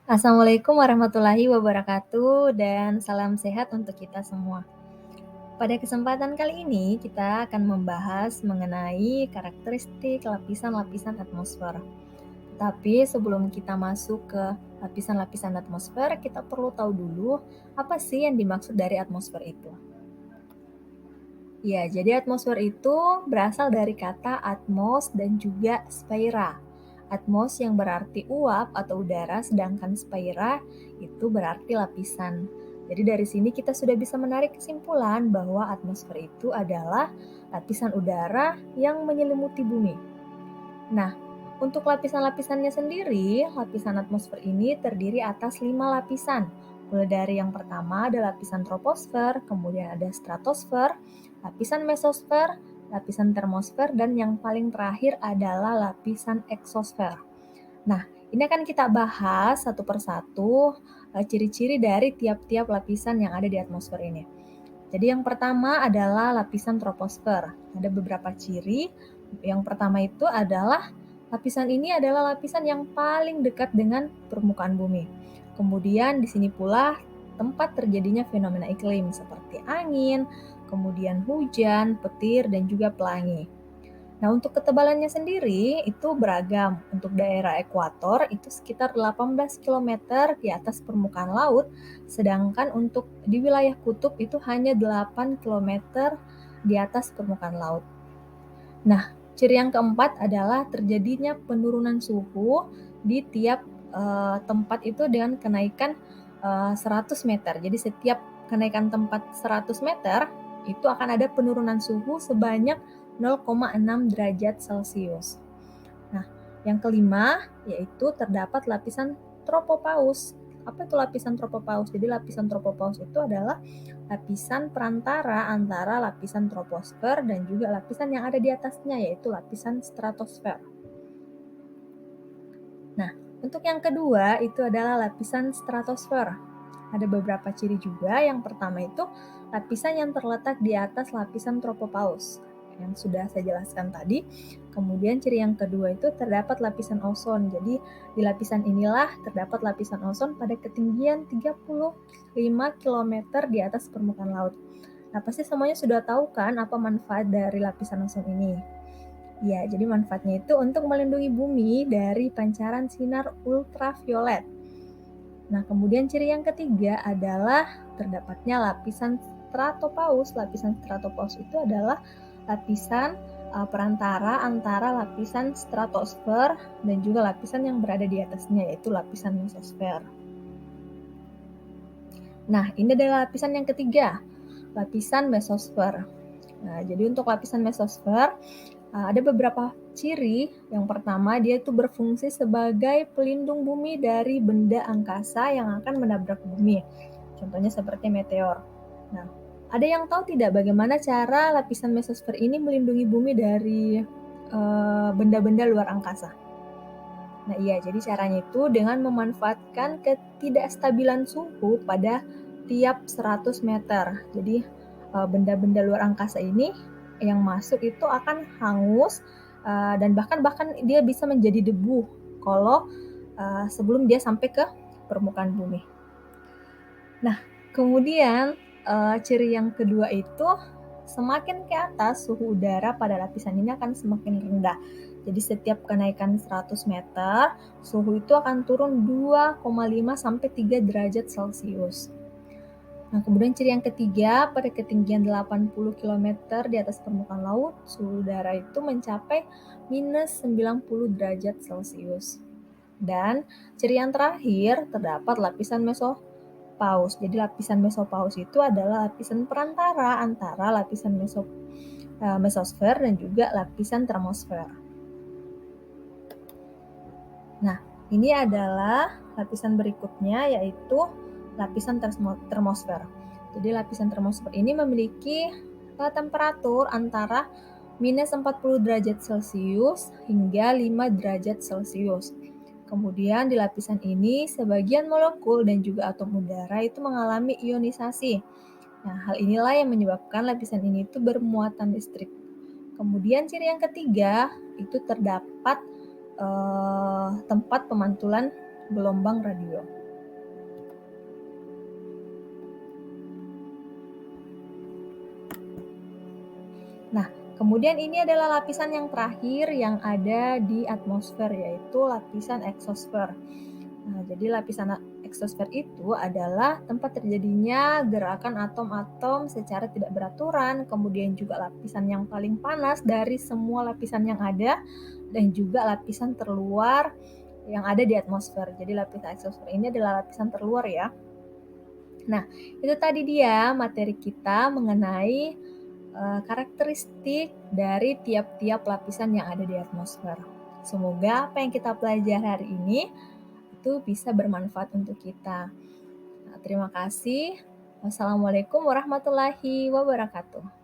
Assalamualaikum warahmatullahi wabarakatuh dan salam sehat untuk kita semua. Pada kesempatan kali ini kita akan membahas mengenai karakteristik lapisan-lapisan atmosfer. Tapi sebelum kita masuk ke lapisan-lapisan atmosfer, kita perlu tahu dulu apa sih yang dimaksud dari atmosfer itu. Ya, jadi atmosfer itu berasal dari kata atmos dan juga sphaera. Atmos yang berarti uap atau udara, sedangkan sphaera itu berarti lapisan. Jadi dari sini kita sudah bisa menarik kesimpulan bahwa atmosfer itu adalah lapisan udara yang menyelimuti bumi. Nah, untuk lapisan-lapisannya sendiri, lapisan atmosfer ini terdiri atas 5 lapisan. Mulai dari yang pertama ada lapisan troposfer, kemudian ada stratosfer, lapisan mesosfer, lapisan termosfer, dan yang paling terakhir adalah lapisan eksosfer. Nah, ini akan kita bahas satu persatu ciri-ciri dari tiap-tiap lapisan yang ada di atmosfer ini. Jadi yang pertama adalah lapisan troposfer. Ada beberapa ciri. Yang pertama itu adalah lapisan ini adalah lapisan yang paling dekat dengan permukaan bumi. Kemudian di sini pula tempat terjadinya fenomena iklim seperti angin, kemudian hujan, petir, dan juga pelangi. Nah, untuk ketebalannya sendiri itu beragam. Untuk daerah ekuator itu sekitar 18 km di atas permukaan laut, sedangkan untuk di wilayah kutub itu hanya 8 km di atas permukaan laut. Nah, ciri yang keempat adalah terjadinya penurunan suhu di tiap tempat itu dengan kenaikan 100 meter. Jadi setiap kenaikan tempat 100 meter itu akan ada penurunan suhu sebanyak 0,6 derajat Celcius. Nah, yang kelima yaitu terdapat lapisan tropopaus. Apa itu lapisan tropopaus? Jadi lapisan tropopaus itu adalah lapisan perantara antara lapisan troposfer dan juga lapisan yang ada di atasnya, yaitu lapisan stratosfer. Nah, untuk yang kedua itu adalah lapisan stratosfer. Ada beberapa ciri juga. Yang pertama itu lapisan yang terletak di atas lapisan tropopaus yang sudah saya jelaskan tadi. Kemudian ciri yang kedua itu terdapat lapisan ozon. Jadi di lapisan inilah terdapat lapisan ozon pada ketinggian 35 km di atas permukaan laut. Nah, pasti semuanya sudah tahu kan apa manfaat dari lapisan ozon ini? Ya, jadi manfaatnya itu untuk melindungi bumi dari pancaran sinar ultraviolet. Nah, kemudian ciri yang ketiga adalah terdapatnya lapisan stratopaus. Lapisan stratopaus itu adalah lapisan perantara antara lapisan stratosfer dan juga lapisan yang berada di atasnya, yaitu lapisan mesosfer. Nah, ini adalah lapisan yang ketiga, lapisan mesosfer. Nah, jadi untuk lapisan mesosfer ada beberapa ciri. Yang pertama, dia itu berfungsi sebagai pelindung bumi dari benda angkasa yang akan menabrak bumi. Contohnya seperti meteor. Nah, ada yang tahu tidak bagaimana cara lapisan mesosfer ini melindungi bumi dari benda-benda luar angkasa? Nah, iya, jadi caranya itu dengan memanfaatkan ketidakstabilan suhu pada tiap 100 meter. Jadi benda-benda luar angkasa ini yang masuk itu akan hangus dan bahkan dia bisa menjadi debu kalau sebelum dia sampai ke permukaan bumi. Nah, kemudian ciri yang kedua itu semakin ke atas suhu udara pada lapisan ini akan semakin rendah. Jadi setiap kenaikan 100 meter, suhu itu akan turun 2,5 sampai 3 derajat Celcius. Nah, kemudian ciri yang ketiga, pada ketinggian 80 km di atas permukaan laut, suhu udara itu mencapai minus 90 derajat Celcius. Dan ciri yang terakhir, terdapat lapisan mesopaus. Jadi lapisan mesopaus itu adalah lapisan perantara antara lapisan mesosfer dan juga lapisan termosfer. Nah, ini adalah lapisan berikutnya, yaitu lapisan termosfer. Jadi lapisan termosfer ini memiliki temperatur antara minus 40 derajat Celcius hingga 5 derajat Celcius. Kemudian di lapisan ini sebagian molekul dan juga atom udara itu mengalami ionisasi. Nah, hal inilah yang menyebabkan lapisan ini itu bermuatan listrik. Kemudian ciri yang ketiga itu terdapat tempat pemantulan gelombang radio. Nah, kemudian ini adalah lapisan yang terakhir yang ada di atmosfer, yaitu lapisan eksosfer. Nah, jadi lapisan eksosfer itu adalah tempat terjadinya gerakan atom-atom secara tidak beraturan, kemudian juga lapisan yang paling panas dari semua lapisan yang ada, dan juga lapisan terluar yang ada di atmosfer. Jadi lapisan eksosfer ini adalah lapisan terluar ya. Nah, itu tadi dia materi kita mengenai karakteristik dari tiap-tiap lapisan yang ada di atmosfer. Semoga apa yang kita pelajari hari ini itu bisa bermanfaat untuk kita. Nah, terima kasih. Wassalamualaikum warahmatullahi wabarakatuh.